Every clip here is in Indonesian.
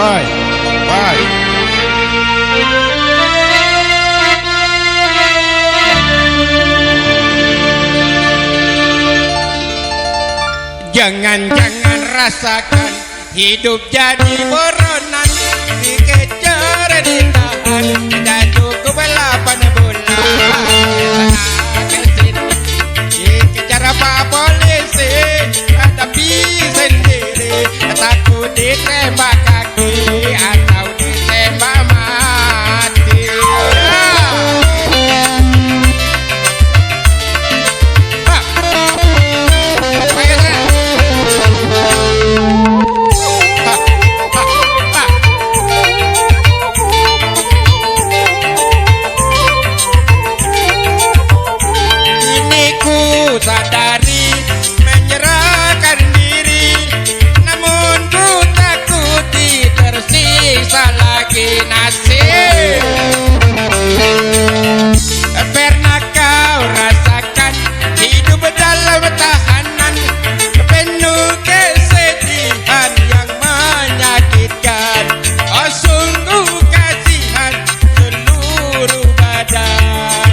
Boy, boy. Jangan-jangan rasakan hidup jadi buronan, dikejar ditahan, dan cukup 8 bulan. Dikejar Pak Polisi, hadapi sendiri, takut ditembak kaki atau ditembak mati. Sadari menyerahkan diri, namun ku takuti tersisa lagi nasib. Pernah kau rasakan hidup dalam tahanan, penuh kesedihan yang menyakitkan? Oh sungguh kasihan seluruh badan.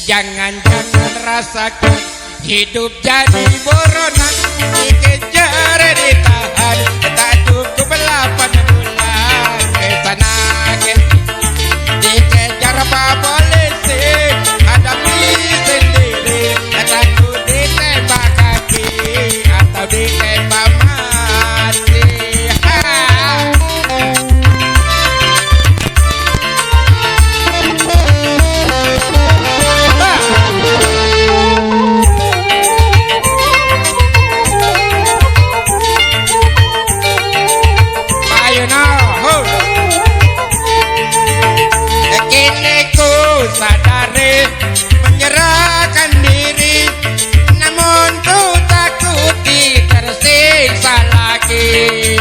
Jangan-jangan rasakan hidup jadi buronan, dikejar ditahan, tak cukup 8 bulan. Kesana dikejar Pak Polisi, hadapi sendiri, takut ditembak kaki atau ditembak mati. Sadari menyerahkan diri, namun ku takuti tersiksa lagi.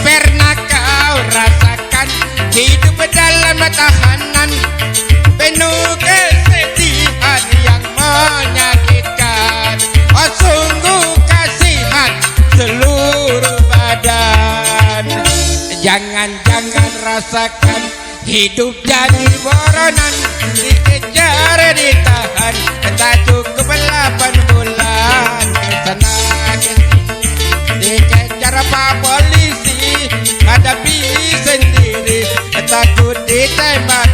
Pernah kau rasakan hidup dalam tahanan, penuh kesedihan yang menyakitkan? Oh sungguh kasihan seluruh badan. Jangan-jangan rasakan hidup jadi buronan, dikejar ditahan, tak cukup 8 bulan. Kesana dikejar Pak Polisi, hadapi sendiri, takut ditembak